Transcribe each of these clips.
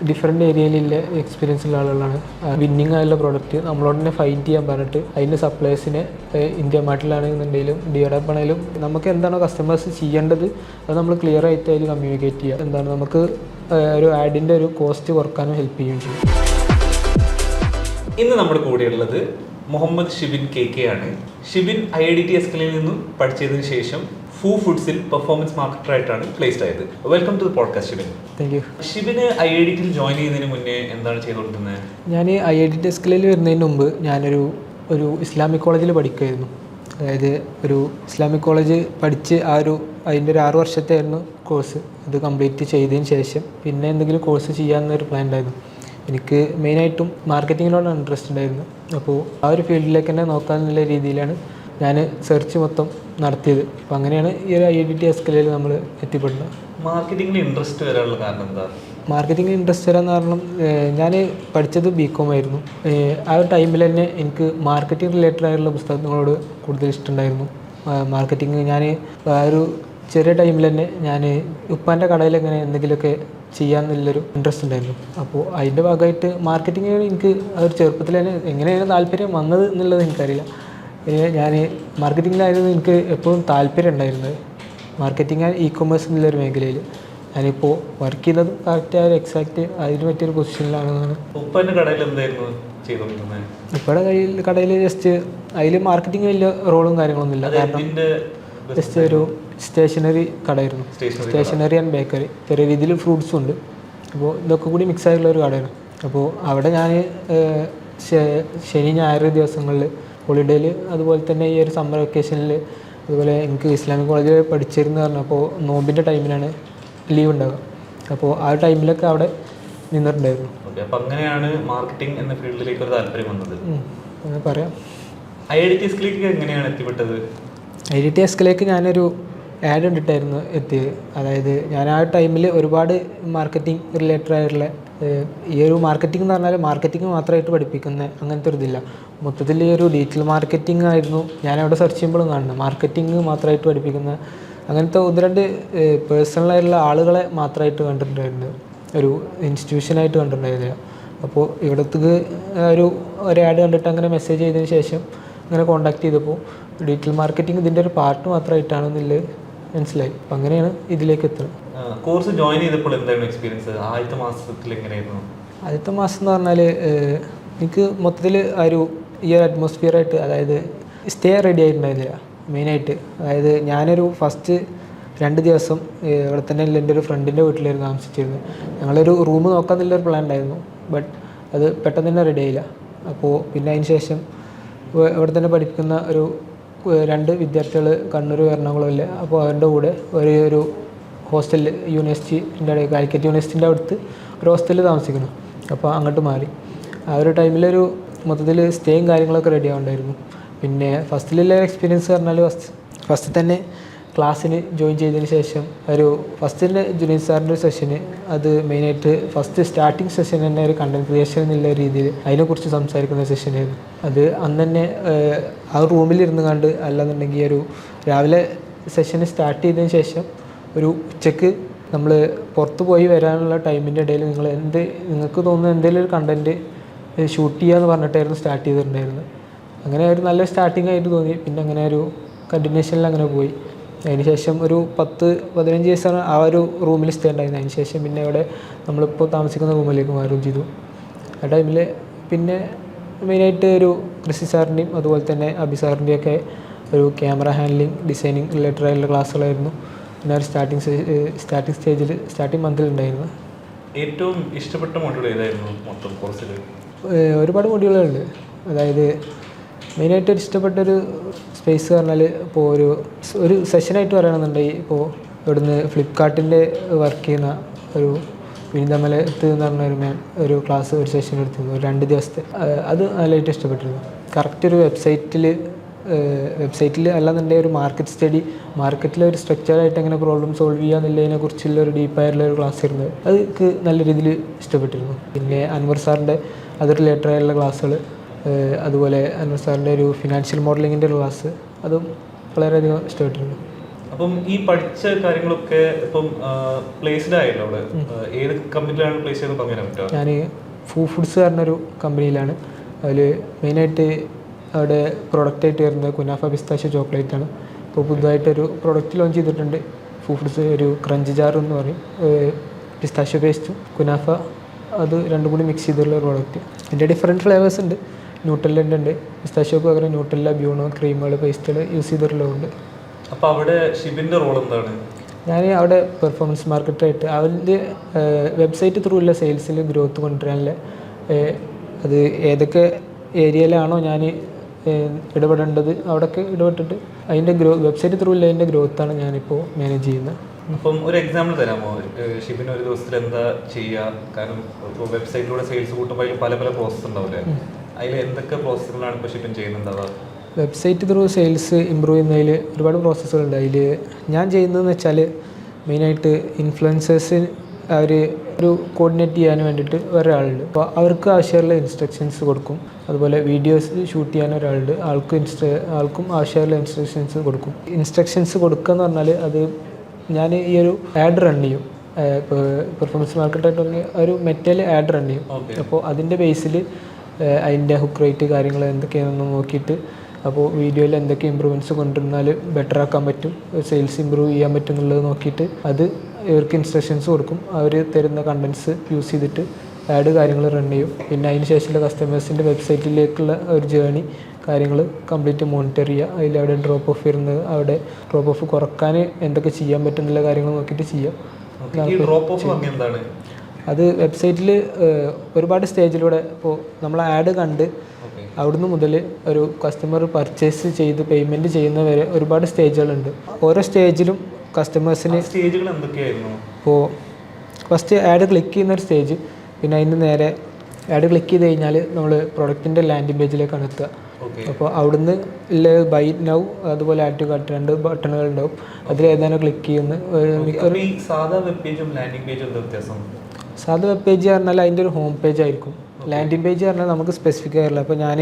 Different ഏരിയയിലുള്ള experience ഉള്ള ആളുകളാണ്. വിന്നിങ് ആയുള്ള പ്രോഡക്റ്റ് നമ്മളോട് തന്നെ ഫൈൻഡ് ചെയ്യാൻ പറഞ്ഞിട്ട് അതിൻ്റെ സപ്ലൈസിനെ ഇന്ത്യ മാർട്ടിലാണെന്നുണ്ടെങ്കിലും ഡിയോഡപ്പ് ആണെങ്കിലും നമുക്ക് എന്താണോ കസ്റ്റമേഴ്സ് ചെയ്യേണ്ടത് അത് നമ്മൾ ക്ലിയർ ആയിട്ട് അതിൽ കമ്മ്യൂണിക്കേറ്റ് ചെയ്യുക. എന്താണ് നമുക്ക് ഒരു ആഡിൻ്റെ ഒരു കോസ്റ്റ് കുറക്കാനും ഹെൽപ്പ് ചെയ്യുകയും ചെയ്യും. ഇന്ന് നമ്മുടെ കൂടെയുള്ളത് മുഹമ്മദ് ഷിബിൻ KK ആണ്. ഷിബിൻ IIDT എസ്കലിൽ നിന്നും പഠിച്ചതിന് ശേഷം ഫുഡ്സിൽ പെർഫോമൻസ് മാർക്കറ്ററായിട്ടാണ് പ്ലേസ്ഡ് ആയത്. Welcome to the podcast Shibin. Thank you. ഷിബിന് IIDT ജോയിൻ ചെയ്യുന്നതിന് മുന്നേ എന്താണ് ചെയ്തുകൊണ്ടിരുന്നത്? ഞാൻ IIDT എസ്കലിൽ വരുന്നതിന് മുമ്പ് ഞാനൊരു ഇസ്ലാമിക് കോളേജിൽ പഠിക്കുമായിരുന്നു. അതായത് ഒരു ഇസ്ലാമിക് കോളേജ് പഠിച്ച് അതിൻ്റെ ഒരു 6 വർഷത്തെയായിരുന്നു കോഴ്സ്. അത് കംപ്ലീറ്റ് ചെയ്തതിന് ശേഷം പിന്നെ എന്തെങ്കിലും കോഴ്സ് ചെയ്യാമെന്നൊരു പ്ലാൻ ഉണ്ടായിരുന്നു. എനിക്ക് മെയിനായിട്ടും മാർക്കറ്റിങ്ങിനോടാണ് ഇൻട്രസ്റ്റ് ഉണ്ടായിരുന്നു. അപ്പോൾ ആ ഒരു ഫീൽഡിലേക്ക് തന്നെ നോക്കാമെന്നുള്ള രീതിയിലാണ് ഞാൻ സെർച്ച് മൊത്തം നടത്തിയത്. അപ്പോൾ അങ്ങനെയാണ് ഈ ഒരു IIDT എസ്കലിൽ നമ്മൾ എത്തിപ്പെടുന്നത്. മാർക്കറ്റിങ്ങിൽ ഇൻട്രസ്റ്റ് വരാനുള്ള കാരണം എന്താ? മാർക്കറ്റിങ്ങിൽ ഇൻട്രസ്റ്റ് വരാൻ കാരണം ഞാൻ പഠിച്ചത് BCom ആയിരുന്നു. ആ ഒരു ടൈമിൽ തന്നെ എനിക്ക് മാർക്കറ്റിംഗ് റിലേറ്റഡ് ആയിട്ടുള്ള പുസ്തകങ്ങളോട് കൂടുതൽ ഇഷ്ടമുണ്ടായിരുന്നു. മാർക്കറ്റിംഗ് ഞാൻ ആ ഒരു ചെറിയ ടൈമിൽ തന്നെ ഞാൻ ഉപ്പാൻ്റെ കടയിൽ എങ്ങനെ എന്തെങ്കിലുമൊക്കെ ചെയ്യാമെന്നുള്ളൊരു ഇൻട്രസ്റ്റ് ഉണ്ടായിരുന്നു. അപ്പോൾ അതിൻ്റെ ഭാഗമായിട്ട് മാർക്കറ്റിംഗ് എനിക്ക് ആ ഒരു ചെറുപ്പത്തിൽ തന്നെ എങ്ങനെയാണ് താല്പര്യം വന്നത് എന്നുള്ളത് എനിക്കറിയില്ല. ഞാൻ മാർക്കറ്റിങ്ങിലായിരുന്നു എനിക്ക് എപ്പോഴും താല്പര്യം ഉണ്ടായിരുന്നത്. മാർക്കറ്റിംഗ് ഇ-കൊമേഴ്സ് എന്നുള്ളൊരു മേഖലയിൽ ഞാനിപ്പോൾ വർക്ക് ചെയ്യുന്നത് കറക്റ്റ് ആ ഒരു എക്സാക്റ്റ് അതിന് പറ്റിയൊരു പൊസിഷനിലാണെന്നാണ്. ഉപ്പാൻ്റെ കടയിൽ എന്തായിരുന്നു ചെയ്തുകൊണ്ടിരുന്നത്? ഉപ്പയുടെ കടയിൽ ജസ്റ്റ് അതിൽ മാർക്കറ്റിംഗ് വലിയ റോളും കാര്യങ്ങളൊന്നുമില്ല. കാരണം ജസ്റ്റ് ഒരു സ്റ്റേഷനറി കടയായിരുന്നു. Stationery and bakery. ചെറിയ രീതിയിൽ ഫ്രൂട്ട്സും ഉണ്ട്. അപ്പോൾ ഇതൊക്കെ കൂടി മിക്സ് ആയിട്ടുള്ള ഒരു കടയാണ്. അപ്പോൾ അവിടെ ഞാൻ ശനി ഞായർ ദിവസങ്ങളിൽ ഹോളിഡേയിൽ അതുപോലെ തന്നെ ഈ ഒരു സമ്മർ വെക്കേഷനിൽ അതുപോലെ എനിക്ക് ഇസ്ലാമിക് കോളേജിൽ പഠിച്ചിരുന്നു പറഞ്ഞപ്പോൾ നോമ്പിൻ്റെ ടൈമിലാണ് ലീവ് ഉണ്ടാവുക. അപ്പോൾ ആ ടൈമിലൊക്കെ അവിടെ നിന്നിട്ടുണ്ടായിരുന്നു. അപ്പോൾ അങ്ങനെയാണ് മാർക്കറ്റിംഗ് എന്ന ഫീൽഡിലേക്ക് ഒരു താല്പര്യം വന്നത്. അങ്ങനെ പറയാം. IIDT എസ്കലിലേക്ക് എങ്ങനെയാണ് എത്തിപ്പെട്ടത്? IIDT എസ്കലിലേക്ക് ഞാനൊരു ആഡ് കണ്ടിട്ടായിരുന്നു എത്തിയത്. അതായത് ഞാൻ ആ ടൈമിൽ ഒരുപാട് മാർക്കറ്റിംഗ് റിലേറ്റഡ് ആയിട്ടുള്ള ഈ ഒരു മാർക്കറ്റിംഗ് എന്ന് പറഞ്ഞാൽ മാർക്കറ്റിംഗ് മാത്രമായിട്ട് പഠിപ്പിക്കുന്ന അങ്ങനത്തെ ഒരു ഇതില്ല. മൊത്തത്തിൽ ഈ ഒരു ഡിജിറ്റൽ മാർക്കറ്റിംഗ് ആയിരുന്നു ഞാനവിടെ സെർച്ച് ചെയ്യുമ്പോഴും കാണുന്നത്. മാർക്കറ്റിംഗ് മാത്രമായിട്ട് പഠിപ്പിക്കുന്ന അങ്ങനത്തെ 1-2 പേഴ്സണലായിട്ടുള്ള ആളുകളെ മാത്രമായിട്ട് കണ്ടിട്ടുണ്ടായിരുന്നു. ഒരു ഇൻസ്റ്റിറ്റ്യൂഷനായിട്ട് കണ്ടിട്ടുണ്ടായിരുന്നില്ല. അപ്പോൾ ഇവിടത്തേക്ക് ഒരു ആഡ് കണ്ടിട്ട് അങ്ങനെ മെസ്സേജ് ചെയ്തതിന് ശേഷം അങ്ങനെ കോൺടാക്ട് ചെയ്തപ്പോൾ ഡിജിറ്റൽ മാർക്കറ്റിംഗ് ഇതിൻ്റെ ഒരു പാർട്ട് മാത്രമായിട്ടാണെന്നുള്ളത് മനസ്സിലായി. അപ്പം അങ്ങനെയാണ് ഇതിലേക്ക് എത്തുന്നത്. കോഴ്സ് ജോയിൻ ചെയ്തപ്പോൾ എന്തായിരുന്നു എക്സ്പീരിയൻസ്? ആദ്യത്തെ മാസത്തിൽ എങ്ങനെയായിരുന്നു? ആദ്യത്തെ മാസം എന്ന് പറഞ്ഞാൽ എനിക്ക് മൊത്തത്തിൽ ഈ ഒരു അറ്റ്മോസ്ഫിയറായിട്ട് അതായത് സ്റ്റേ റെഡി ആയിട്ടുണ്ടായിരുന്നില്ല മെയിനായിട്ട്. അതായത് ഞാനൊരു ഫസ്റ്റ് 2 ദിവസം ഇവിടെ തന്നെ എൻ്റെ ഒരു ഫ്രണ്ടിൻ്റെ വീട്ടിലായിരുന്നു താമസിച്ചിരുന്നത്. ഞങ്ങളൊരു റൂം നോക്കാമെന്നുള്ളൊരു പ്ലാൻ ഉണ്ടായിരുന്നു. ബട്ട് അത് പെട്ടെന്ന് തന്നെ റെഡി ആയില്ല. അപ്പോൾ പിന്നെ അതിന് ശേഷം ഇവിടെ തന്നെ പഠിക്കുന്ന ഒരു 2 വിദ്യാർത്ഥികൾ കണ്ണൂർ എറണാകുളമില്ല. അപ്പോൾ അവരുടെ കൂടെ ഒരു ഹോസ്റ്റലിൽ യൂണിവേഴ്സിറ്റിൻ്റെ കാലിക്കറ്റ് യൂണിവേഴ്സിറ്റിൻ്റെ അടുത്ത് ഒരു ഹോസ്റ്റലിൽ താമസിക്കണം. അപ്പോൾ അങ്ങോട്ട് മാറി. ആ ഒരു ടൈമിലൊരു മൊത്തത്തിൽ സ്റ്റേയും കാര്യങ്ങളൊക്കെ റെഡി ആവുന്നുണ്ടായിരുന്നു. പിന്നെ ഫസ്റ്റിലുള്ള എക്സ്പീരിയൻസ് പറഞ്ഞാൽ ഫസ്റ്റ് തന്നെ ക്ലാസ്സിന് ജോയിൻ ചെയ്തതിന് ശേഷം ഫസ്റ്റിൻ്റെ ജുനീദ് സാറിൻ്റെ ഒരു സെഷന് അത് മെയിനായിട്ട് ഫസ്റ്റ് സ്റ്റാർട്ടിങ് സെഷൻ തന്നെ ഒരു കണ്ടൻറ് ക്രിയേഷൻ എന്നുള്ള രീതിയിൽ അതിനെക്കുറിച്ച് സംസാരിക്കുന്ന സെഷനായിരുന്നു. അത് അന്ന് തന്നെ ആ റൂമിലിരുന്ന് കണ്ട് അല്ലാന്നുണ്ടെങ്കിൽ രാവിലെ സെഷന് സ്റ്റാർട്ട് ചെയ്തതിന് ശേഷം ഒരു ഉച്ചക്ക് നമ്മൾ പുറത്ത് പോയി വരാനുള്ള ടൈമിൻ്റെ ഇടയിൽ നിങ്ങൾക്ക് തോന്നുന്ന എന്തെങ്കിലും ഒരു കണ്ടൻറ്റ് ഷൂട്ട് ചെയ്യുകയെന്ന് പറഞ്ഞിട്ടായിരുന്നു സ്റ്റാർട്ട് ചെയ്തിട്ടുണ്ടായിരുന്നത്. അങ്ങനെ ഒരു നല്ല സ്റ്റാർട്ടിംഗ് ആയിട്ട് തോന്നി. പിന്നെ അങ്ങനെ ഒരു കണ്ടിന്യൂഷനിൽ അങ്ങനെ പോയി. അതിനുശേഷം ഒരു 10-15 ദിവസമാണ് ആ ഒരു റൂമിൽ സ്റ്റേ ഉണ്ടായിരുന്നത്. അതിനുശേഷം പിന്നെ അവിടെ നമ്മളിപ്പോൾ താമസിക്കുന്ന റൂമിലേക്ക് മാറുകയും ചെയ്തു. ആ ടൈമിൽ പിന്നെ മെയിനായിട്ട് ഒരു ക്രിസി സാറിൻ്റെയും അതുപോലെ തന്നെ അബി സാറിൻ്റെയൊക്കെ ഒരു ക്യാമറ ഹാൻഡ്ലിങ് ഡിസൈനിങ് റിലേറ്റഡ് ആയിട്ടുള്ള ക്ലാസ്സുകളായിരുന്നു പിന്നെ ഒരു സ്റ്റാർട്ടിംഗ് മന്തിൽ ഉണ്ടായിരുന്നു. ഏറ്റവും ഇഷ്ടപ്പെട്ട മൊഡ്യൂൾ ഏതായിരുന്നു മൊത്തം കോഴ്സിൽ? ഒരുപാട് മൊഡ്യൂളുകളുണ്ട്. അതായത് മെയിനായിട്ട് ഇഷ്ടപ്പെട്ടൊരു സ്പേസ് പറഞ്ഞാൽ ഇപ്പോൾ ഒരു സെഷനായിട്ട് പറയുകയാണെന്നുണ്ടെങ്കിൽ ഇപ്പോൾ ഇവിടുന്ന് ഫ്ലിപ്കാർട്ടിൻ്റെ വർക്ക് ചെയ്യുന്ന ഒരു വിനിതമലത്ത് എന്ന് പറഞ്ഞ ഒരു ക്ലാസ് ഒരു സെഷൻ എടുത്തിരുന്നു 2 ദിവസത്തെ. അത് നല്ലതായിട്ട് ഇഷ്ടപ്പെട്ടിരുന്നു. കറക്റ്റ് ഒരു വെബ്സൈറ്റിൽ അല്ലാന്നുണ്ടെങ്കിൽ ഒരു മാർക്കറ്റിലെ ഒരു സ്ട്രക്ചറായിട്ട് എങ്ങനെ പ്രോബ്ലം സോൾവ് ചെയ്യുക എന്നുള്ളതിനെ കുറിച്ചുള്ള ഒരു ഡീപ്പായിട്ടുള്ള ഒരു ക്ലാസ് ആയിരുന്നു. അത് എനിക്ക് നല്ല രീതിയിൽ ഇഷ്ടപ്പെട്ടിരുന്നു. പിന്നെ അൻവർ സാറിൻ്റെ അത് റിലേറ്റഡ് ആയിട്ടുള്ള ക്ലാസ്സുകൾ, അതുപോലെ അൻവർ സാറിൻ്റെ ഒരു ഫിനാൻഷ്യൽ മോഡലിങ്ങിൻ്റെ ഒരു ക്ലാസ്, അതും വളരെയധികം ഇഷ്ടപ്പെട്ടിരുന്നു. അപ്പം ഈ പഠിച്ച കാര്യങ്ങളൊക്കെ ഇപ്പം പ്ലേസ്ഡ് ആയല്ലോ അവിടെ, ഏത് കമ്പനിയിലാണ് പ്ലേസ് ചെയ്ത് പറയാൻ പറ്റുക? ഞാൻ ഫുഡ്സ് പറഞ്ഞൊരു കമ്പനിയിലാണ്. അതിൽ മെയിനായിട്ട് അവിടെ പ്രൊഡക്റ്റായിട്ട് വരുന്നത് കുനാഫ പിസ്താഷ്യോ ചോക്ലേറ്റാണ്. ഇപ്പോൾ പുതുതായിട്ടൊരു പ്രൊഡക്റ്റ് ലോഞ്ച് ചെയ്തിട്ടുണ്ട്. ഫുഡ്സ് ഒരു ക്രഞ്ച് ജാർ എന്ന് പറയും, പിസ്താഷ്യോ പേസ്റ്റും കുനാഫ അത് രണ്ടും കൂടി മിക്സ് ചെയ്തിട്ടുള്ള പ്രോഡക്റ്റ്. അതിൻ്റെ ഡിഫറെൻറ്റ് ഫ്ലേവേഴ്സ് ഉണ്ട്. ന്യൂട്രലിൻ്റെ ഉണ്ട്, പിസ്താഷ്യോക്ക് പകരം ന്യൂട്രല്ല, ബ്യൂണോ, ക്രീമുകൾ, പേസ്റ്റുകൾ യൂസ് ചെയ്തിട്ടുള്ളതുണ്ട്. അപ്പോൾ അവിടെ ഷിബിൻ്റെ റോൾ എന്താണ്? ഞാൻ അവിടെ പെർഫോമൻസ് മാർക്കറ്റായിട്ട് അവൻ്റെ വെബ്സൈറ്റ് ത്രൂ ഉള്ള സെയിൽസിൽ ഗ്രോത്ത് കൊണ്ടുവരാനുള്ള അത് ഏതൊക്കെ ഏരിയയിലാണോ ഞാൻ ഇടപെടേണ്ടത് അവിടെയൊക്കെ ഇടപെട്ടിട്ട് അതിൻ്റെ വെബ്സൈറ്റ് ത്രൂ ഉള്ള അതിൻ്റെ ഗ്രോത്താണ് ഞാനിപ്പോൾ മാനേജ് ചെയ്യുന്നത്. അപ്പം ഒരു എക്സാമ്പിൾ തരാമോ? ഷിബിന് ഒരു ദിവസത്തിൽ എന്താ ചെയ്യുക? കാരണം ഇപ്പോൾ വെബ്സൈറ്റിലൂടെ സെയിൽസ് കൂട്ടുമ്പോൾ അതിൽ പല പല പ്രോസസ്സ് ഉണ്ടാവില്ലേ, അതിൽ എന്തൊക്കെ പ്രോസസ്സുകളാണ് ഇപ്പോൾ ഷിബിൻ ചെയ്യുന്നുണ്ടാവുക? വെബ്സൈറ്റ് ത്രൂ സെയിൽസ് ഇമ്പ്രൂവ് ചെയ്യുന്നതിൽ ഒരുപാട് പ്രോസസ്സുകളുണ്ട്. അതിൽ ഞാൻ ചെയ്യുന്നതെന്ന് വെച്ചാൽ മെയിനായിട്ട് ഇൻഫ്ലുവൻസേഴ്സ് അവർ ഒരു കോർഡിനേറ്റ് ചെയ്യാൻ വേണ്ടിയിട്ട് ഒരാളുണ്ട്. അപ്പോൾ അവർക്ക് ആവശ്യമുള്ള ഇൻസ്ട്രക്ഷൻസ് കൊടുക്കും. അതുപോലെ വീഡിയോസ് ഷൂട്ട് ചെയ്യാൻ ഒരാളുണ്ട്, ആൾക്കും ആവശ്യമുള്ള ഇൻസ്ട്രക്ഷൻസ് കൊടുക്കും. ഇൻസ്ട്രക്ഷൻസ് കൊടുക്കുക എന്ന് പറഞ്ഞാൽ അത് ഞാൻ ഈ ഒരു ആഡ് റൺ ചെയ്യും. ഇപ്പോൾ പെർഫോമൻസ് മാർക്കറ്റായിട്ട് പറഞ്ഞ ഒരു മെറ്റൽ ആഡ് റൺ ചെയ്യും. അപ്പോൾ അതിൻ്റെ ബേസിൽ അതിൻ്റെ ഹുക്ക് റേറ്റ് കാര്യങ്ങൾ എന്തൊക്കെയാണെന്ന് നോക്കിയിട്ട് അപ്പോൾ വീഡിയോയിൽ എന്തൊക്കെ ഇമ്പ്രൂവ്മെൻറ്റ്സ് കൊണ്ടുവന്നാൽ ബെറ്റർ ആക്കാൻ പറ്റും, സെയിൽസ് ഇമ്പ്രൂവ് ചെയ്യാൻ പറ്റും എന്നുള്ളത് നോക്കിയിട്ട് അത് ഇവർക്ക് ഇൻസ്ട്രക്ഷൻസ് കൊടുക്കും. അവർ തരുന്ന കണ്ടൻസ് യൂസ് ചെയ്തിട്ട് ആഡ് കാര്യങ്ങൾ റൺ ചെയ്യും. പിന്നെ അതിന് ശേഷമുള്ള കസ്റ്റമേഴ്സിൻ്റെ വെബ്സൈറ്റിലേക്കുള്ള ഒരു ജേണി കാര്യങ്ങൾ കംപ്ലീറ്റ് മോണിറ്റർ ചെയ്യുക. അതിലവിടെ ഡ്രോപ്പ് ഓഫ് വരുന്നത്, അവിടെ ഡ്രോപ്പ് ഓഫ് കുറക്കാൻ എന്തൊക്കെ ചെയ്യാൻ പറ്റുന്നുള്ള കാര്യങ്ങൾ നോക്കിയിട്ട് ചെയ്യാം. അത് വെബ്സൈറ്റിൽ ഒരുപാട് സ്റ്റേജിലൂടെ ഇപ്പോൾ നമ്മൾ ആഡ് കണ്ട് അവിടുന്ന് മുതൽ ഒരു കസ്റ്റമർ പർച്ചേസ് ചെയ്ത് പേയ്മെൻറ്റ് ചെയ്യുന്നവരെ ഒരുപാട് സ്റ്റേജുകളുണ്ട്. ഓരോ സ്റ്റേജിലും കസ്റ്റമേഴ്സിന് സ്റ്റേജുകൾ എന്തൊക്കെയായിരുന്നു? ഇപ്പോൾ ഫസ്റ്റ് ആഡ് ക്ലിക്ക് ചെയ്യുന്നൊരു സ്റ്റേജ്, പിന്നെ അതിന് നേരെ ആഡ് ക്ലിക്ക് ചെയ്ത് കഴിഞ്ഞാൽ നമ്മൾ പ്രൊഡക്റ്റിൻ്റെ ലാൻഡിംഗ് പേജിലേക്കാണ് എത്തുക. അപ്പോൾ അവിടുന്ന് ഇല്ല ബൈ നൗ അതുപോലെ ആഡ് ടു കാർട്ട് 2 ബട്ടണുകൾ ഉണ്ടാവും. അതിലേതാണോ ക്ലിക്ക് ചെയ്യുന്നത്. സാധാ വെബ് പേജും ലാൻഡിംഗ് പേജും എന്താ വ്യത്യാസം? സാധാ വെബ് പേജ് പറഞ്ഞാൽ അതിൻ്റെ ഒരു ഹോം പേജ് ആയിരിക്കും. ലാൻഡിംഗ് പേജ് പറഞ്ഞാൽ നമുക്ക് സ്പെസിഫിക് ആയില്ല. അപ്പോൾ ഞാൻ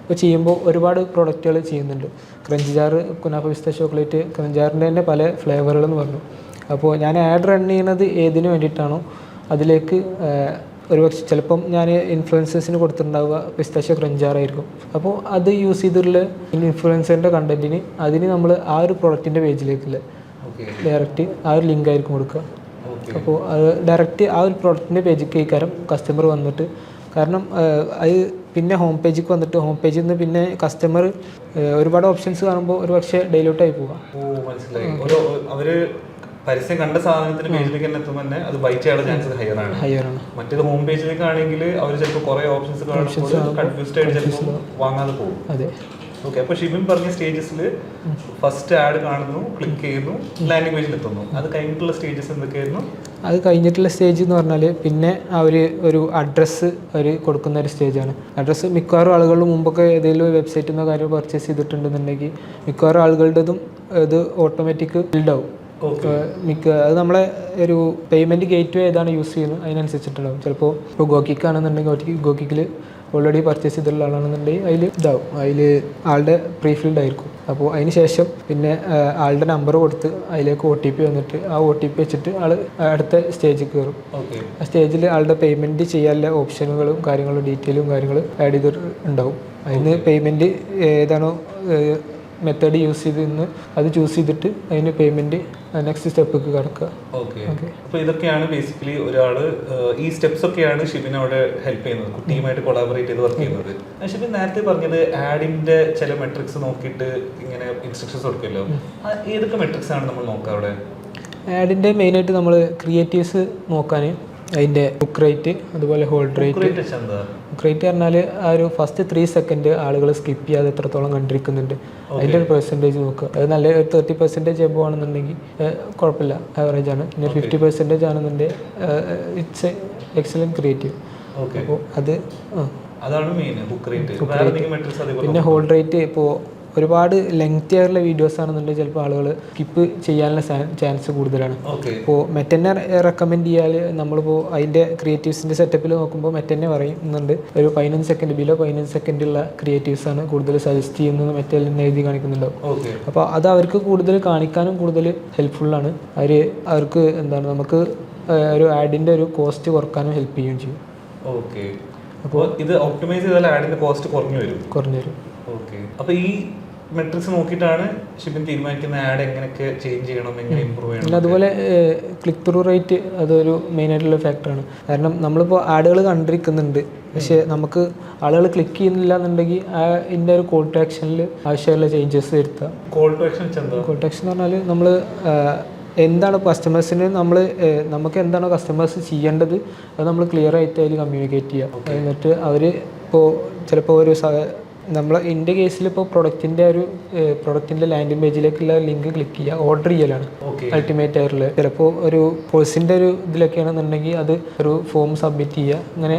ഇപ്പോൾ ചെയ്യുമ്പോൾ ഒരുപാട് പ്രോഡക്റ്റുകൾ ചെയ്യുന്നുണ്ട്. Crunch jar, kunafa pistachio chocolate, crunch ജാറിൻ്റെ തന്നെ പല ഫ്ലേവറുകളെന്ന് പറഞ്ഞു. അപ്പോൾ ഞാൻ ആഡ് റൺ ചെയ്യുന്നത് ഏതിനു വേണ്ടിയിട്ടാണോ അതിലേക്ക് ഒരുപക്ഷെ ചിലപ്പം ഞാൻ ഇൻഫ്ലുവൻസേഴ്സിന് കൊടുത്തിട്ടുണ്ടാവുക പിസ്താഷ്യോ ക്രഞ്ച് ജാറായിരിക്കും. അപ്പോൾ അത് യൂസ് ചെയ്തിട്ടുള്ള ഇൻഫ്ലുവൻസറിൻ്റെ കണ്ടൻറ്റിന് അതിന് നമ്മൾ ആ ഒരു പ്രോഡക്റ്റിൻ്റെ പേജിലേക്കുള്ള ഡയറക്റ്റ് ആ ഒരു ലിങ്ക് ആയിരിക്കും കൊടുക്കുക. അപ്പോൾ അത് ഡയറക്റ്റ് ആ ഒരു പ്രോഡക്റ്റിൻ്റെ പേജിലേക്ക് കയറും കസ്റ്റമർ വന്നിട്ട്. കാരണം അത് പിന്നെ ഹോം പേജിലേക്ക് വന്നിട്ട് ഹോം പേജിൽ നിന്ന് പിന്നെ കസ്റ്റമർ ഒരുപാട് ഓപ്ഷൻസ് കാണുമ്പോൾ ഒരു പക്ഷേ ഡൈലൂട്ടായി പോവാം. മനസ്സിലായി. അവർ പരസ്യം കണ്ട സാധനത്തിന് പേജിലേക്ക് തന്നെ എത്തുമ്പോൾ തന്നെ അത് ബൈ ചെയ്യാനുള്ള ചാൻസസ് ഹയറാണ്. മറ്റേത് ഹോം പേജിലേക്കാണെങ്കിൽ അവർ ചിലപ്പോൾ കുറേ ഓപ്ഷൻസ് കാണുമ്പോൾ കൺഫ്യൂസ്ഡ് ആയിട്ട് ചിലപ്പോൾ വാങ്ങാതെ പോകും. അതെ. ഓക്കെ. അപ്പോൾ ഷിബിൻ പറഞ്ഞ സ്റ്റേജസിൽ ഫസ്റ്റ് ആഡ് കാണുന്നു, ക്ലിക്ക് ചെയ്യുന്നു, ലാൻഡിംഗ് പേജിൽ എത്തുന്നു. അത് കഴിഞ്ഞിട്ടുള്ള സ്റ്റേജസ് എന്തൊക്കെയായിരുന്നു? അത് കഴിഞ്ഞിട്ടുള്ള സ്റ്റേജ് എന്ന് പറഞ്ഞാൽ പിന്നെ അവർ ഒരു അഡ്രസ്സ് അവർ കൊടുക്കുന്ന ഒരു സ്റ്റേജാണ്. അഡ്രസ്സ് മിക്കവാറും ആളുകൾ മുമ്പൊക്കെ ഏതെങ്കിലും വെബ്സൈറ്റിൽ നിന്നോ കാര്യം പർച്ചേസ് ചെയ്തിട്ടുണ്ടെന്നുണ്ടെങ്കിൽ മിക്കവാറും ആളുകളുടേതും ഇത് ഓട്ടോമാറ്റിക് ബിൽഡാവും. അത് നമ്മളെ ഒരു പേയ്മെൻറ്റ് ഗേറ്റ് വേ ഏതാണ് യൂസ് ചെയ്യുന്നത് അതിനനുസരിച്ചിട്ടുണ്ടാവും. ചിലപ്പോൾ ഇപ്പോൾ ഗോക്കിക്കാണെന്നുണ്ടെങ്കിൽ ഗോക്കിക്കിൽ ഓൾറെഡി പർച്ചേസ് ചെയ്തിട്ടുള്ള ആളാണെന്നുണ്ടെങ്കിൽ അതിൽ ഇതാവും, അതിൽ ആളുടെ പ്രീഫിൽഡ് ആയിരിക്കും. അപ്പോൾ അതിന് ശേഷം പിന്നെ ആളുടെ നമ്പർ കൊടുത്ത് അതിലേക്ക് OTP വന്നിട്ട് ആ OTP വെച്ചിട്ട് ആൾ അടുത്ത സ്റ്റേജിൽ കയറും. ആ സ്റ്റേജിൽ ആളുടെ പേയ്മെൻറ്റ് ചെയ്യാനുള്ള ഓപ്ഷനുകളും കാര്യങ്ങളും ഡീറ്റെയിലും കാര്യങ്ങളും ആഡ് ചെയ്തിട്ടുണ്ടാവും. അതിന് പേയ്മെൻറ്റ് ഏതാണോ മെത്തേഡ് യൂസ് ചെയ്തിരുന്ന് അത് ചൂസ് ചെയ്തിട്ട് അതിന് പേയ്മെൻറ്റ് നെക്സ്റ്റ് സ്റ്റെപ്പിലേക്ക് കടക്കുക. ഓക്കെ. അപ്പോൾ ഇതൊക്കെയാണ് ബേസിക്കലി ഒരാൾ ഈ സ്റ്റെപ്സ് ഒക്കെയാണ് ഷിബിൻ അവിടെ ഹെൽപ്പ് ചെയ്യുന്നത്, ടീമായിട്ട് കൊളാബറേറ്റ് ചെയ്ത് വർക്ക് ചെയ്യുന്നത്. ഷിബിൻ നേരത്തെ പറഞ്ഞത് ആഡിൻ്റെ ചില മെട്രിക്സ് നോക്കിയിട്ട് ഇങ്ങനെ ഇൻസ്ട്രക്ഷൻസ് കൊടുക്കുമല്ലോ, ഏതൊക്കെ മെട്രിക്സ് ആണ് നമ്മൾ നോക്കുക അവിടെ? ആഡിൻ്റെ മെയിനായിട്ട് നമ്മൾ ക്രിയേറ്റീവ്സ് നോക്കാൻ അതിൻ്റെ ബുക്ക് റേറ്റ്, അതുപോലെ ഹോൾഡ് റേറ്റ്. ബുക്ക് റേറ്റ് പറഞ്ഞാൽ ആ ഒരു ഫസ്റ്റ് 3 സെക്കൻഡ് ആളുകൾ സ്കിപ്പ് ചെയ്യാതെ എത്രത്തോളം കണ്ടിരിക്കുന്നുണ്ട് അതിൻ്റെ ഒരു പെർസെൻറ്റേജ് നോക്കുക. അത് നല്ല ഒരു 30% എബോ ആണെന്നുണ്ടെങ്കിൽ കുഴപ്പമില്ല, ആവറേജ് ആണ്. പിന്നെ 50% ആണെന്നുണ്ടെങ്കിൽ ഇറ്റ്സ് എക്സലൻറ്റ് ക്രിയേറ്റീവ്. അപ്പോൾ അതാണ് മെയിൻ ബുക്ക് റേറ്റ്. പിന്നെ ഹോൾഡ് റേറ്റ് ഇപ്പോൾ ഒരുപാട് ലെങ്തി ആയിട്ടുള്ള വീഡിയോസ് ആണെന്നുണ്ടെങ്കിൽ ചിലപ്പോൾ ആളുകൾ സ്കിപ്പ് ചെയ്യാനുള്ള ചാൻസ് കൂടുതലാണ്. അപ്പോൾ മെറ്റന്നെ റെക്കമെൻഡ് ചെയ്യാൽ നമ്മളിപ്പോൾ അതിൻ്റെ ക്രിയേറ്റീവ്സിൻ്റെ സെറ്റപ്പിൽ നോക്കുമ്പോൾ മെറ്റന്നെ പറയുന്നുണ്ട് ഒരു 15 സെക്കൻഡ് ബിലോ 15 സെക്കൻഡുള്ള ക്രിയേറ്റീവ്സാണ് കൂടുതൽ സജസ്റ്റ് ചെയ്യുന്നത് മെറ്റൽ എഴുതി കാണിക്കുന്നുണ്ടാവും. അപ്പോൾ അത് അവർക്ക് കൂടുതൽ കാണിക്കാനും കൂടുതൽ ഹെൽപ്ഫുള്ളാണ്. അവർക്ക് എന്താണ് നമുക്ക് ഒരു ആഡിൻ്റെ ഒരു കോസ്റ്റ് കുറക്കാനും ഹെൽപ്പ് ചെയ്യുകയും ചെയ്യും. ഓക്കെ, അപ്പോൾ ഇത് ഒപ്റ്റിമൈസ് ചെയ്താൽ ആഡിന്റെ കോസ്റ്റ് കുറഞ്ഞു വരും. ഓക്കെ, അപ്പോൾ ഈ മെട്രിക്സ് നോക്കിയിട്ടാണ് ഷിബിൻ തീരുമാനിക്കുന്ന ആഡ് എങ്ങനെയൊക്കെ ചേഞ്ച് ചെയ്യണം, എങ്ങനെ ഇമ്പ്രൂവ് ചെയ്യണം. പിന്നെ അതുപോലെ ക്ലിക്ക് ത്രൂ റേറ്റ് അതൊരു മെയിൻ ആയിട്ടുള്ള ഫാക്ടറാണ്. കാരണം നമ്മളിപ്പോൾ ആഡുകൾ കണ്ടിരിക്കുന്നുണ്ട്, പക്ഷേ നമുക്ക് ആളുകൾ ക്ലിക്ക് ചെയ്യുന്നില്ല എന്നുണ്ടെങ്കിൽ ഇതിൻ്റെ ഒരു കോൾ ടു ആക്ഷനിൽ ആവശ്യമുള്ള ചേഞ്ചസ് വരുത്തുക. കോൾ ടു ആക്ഷൻ എന്ന് പറഞ്ഞാൽ നമ്മൾ എന്താണ് കസ്റ്റമേഴ്സിന് നമുക്ക് എന്താണോ കസ്റ്റമേഴ്സ് ചെയ്യേണ്ടത് അത് നമ്മൾ ക്ലിയർ ആയിട്ട് അതിൽ കമ്മ്യൂണിക്കേറ്റ് ചെയ്യുക. എന്നിട്ട് അവർ ചിലപ്പോൾ നമ്മൾ എൻ്റെ കേസിൽ ഇപ്പോൾ പ്രൊഡക്റ്റിൻ്റെ ലാൻഡിംഗ് പേജിലേക്കുള്ള ലിങ്ക് ക്ലിക്ക് ചെയ്യുക, ഓർഡർ ചെയ്യലാണ് അൾട്ടിമേറ്റ് ആയിട്ടുള്ളത്. ചിലപ്പോൾ ഒരു കോഴ്സിൻ്റെ ഒരു ഇതിലൊക്കെയാണെന്നുണ്ടെങ്കിൽ അത് ഒരു ഫോം സബ്മിറ്റ് ചെയ്യുക, അങ്ങനെ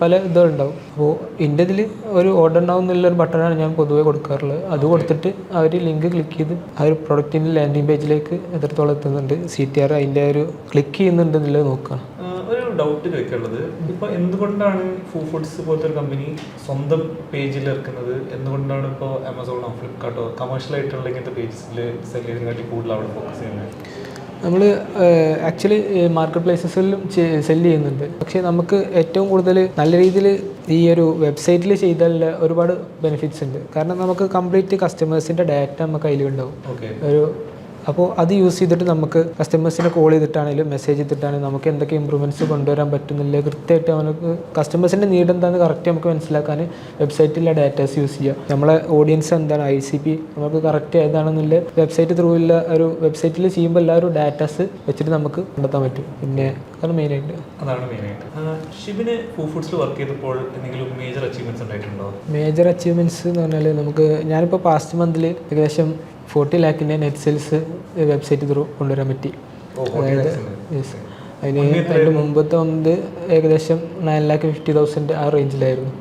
പല ഇതുണ്ടാവും. അപ്പോൾ എൻ്റെ ഇതിൽ ഒരു ഓർഡർ ഉണ്ടാവും എന്നുള്ളൊരു ബട്ടണാണ് ഞാൻ പൊതുവെ കൊടുക്കാറുള്ളത്. അത് കൊടുത്തിട്ട് അവർ ലിങ്ക് ക്ലിക്ക് ചെയ്ത് ആ ഒരു പ്രൊഡക്റ്റിൻ്റെ ലാൻഡിംഗ് പേജിലേക്ക് എത്രത്തോളം എത്തുന്നുണ്ട്, CTR അതിൻ്റെ ഒരു ക്ലിക്ക് ചെയ്യുന്നുണ്ട് എന്നുള്ളത് നോക്കുക. ഒരു ഡൗട്ട് ചോദിക്കാനുള്ളത്, ഇപ്പോൾ എന്തുകൊണ്ടാണ് ഫുഡ്സ് പോലത്തെ ഒരു കമ്പനി സ്വന്തം പേജിൽ ഇറക്കുന്നത്? എന്തുകൊണ്ടാണ് ഇപ്പോൾ ആമസോണോ ഫ്ലിപ്കാർട്ടോ കമേഴ്ഷ്യൽ ആയിട്ടുള്ള ഇങ്ങനത്തെ പേജിൽ സെൽ ചെയ്യുന്നതിനെക്കാട്ടി കൂടുതൽ അവിടെ ഫോക്കസ് ചെയ്യുന്നത്? നമ്മൾ ആക്ച്വലി മാർക്കറ്റ് പ്ലേസസിലും സെല്ല് ചെയ്യുന്നുണ്ട്. പക്ഷേ നമുക്ക് ഏറ്റവും കൂടുതൽ നല്ല രീതിയിൽ ഈ ഒരു വെബ്സൈറ്റിൽ ചെയ്താൽ ഒരുപാട് ബെനിഫിറ്റ്സ് ഉണ്ട്. കാരണം നമുക്ക് കംപ്ലീറ്റ് കസ്റ്റമേഴ്സിൻ്റെ ഡാറ്റ നമുക്ക് അതിലുണ്ടാവും. അപ്പോൾ അത് യൂസ് ചെയ്തിട്ട് നമുക്ക് കസ്റ്റമേഴ്സിനെ കോൾ ചെയ്തിട്ടാണെങ്കിലും മെസ്സേജ് ചെയ്തിട്ടാണെങ്കിലും നമുക്ക് എന്തൊക്കെ ഇമ്പ്രൂവ്മെൻറ്റ്സ് കൊണ്ടുവരാൻ പറ്റുന്നില്ല കൃത്യമായിട്ട് നമുക്ക് കസ്റ്റമേഴ്സിൻ്റെ നീഡ് എന്താണെന്ന് കറക്റ്റ് നമുക്ക് മനസ്സിലാക്കാൻ വെബ്സൈറ്റിലെ ഡാറ്റാസ് യൂസ് ചെയ്യുക. നമ്മളെ ഓഡിയൻസ് എന്താണ്, ICP നമുക്ക് കറക്റ്റ് ഏതാണെന്നുള്ള വെബ്സൈറ്റ് ത്രൂ ഉള്ള ഒരു വെബ്സൈറ്റിൽ ചെയ്യുമ്പോൾ എല്ലാവരും ഡാറ്റാസ് വെച്ചിട്ട് നമുക്ക് കണ്ടെത്താൻ പറ്റും. പിന്നെ അതാണ് മെയിനായിട്ട്. ഷിബിന് ഫുഡ്സിൽ വർക്ക് ചെയ്തപ്പോൾ എന്തെങ്കിലും മേജർ അച്ചീവ്മെൻറ്റ്സ് ഉണ്ടായിട്ടുണ്ടോ? മേജർ അച്ചീവ്മെൻറ്റ്സ് എന്ന് പറഞ്ഞാൽ ഞാനിപ്പോൾ പാസ്റ്റ് മന്തിൽ ഏകദേശം 40 ലാഖിൻ്റെ നെറ്റ് സെയിൽസ് വെബ്സൈറ്റ് ത്രൂ കൊണ്ടുവരാൻ പറ്റി. അതായത് അതിന് മുമ്പത്തെ ഏകദേശം 9,50,000 ആ റേഞ്ചിലായിരുന്നു.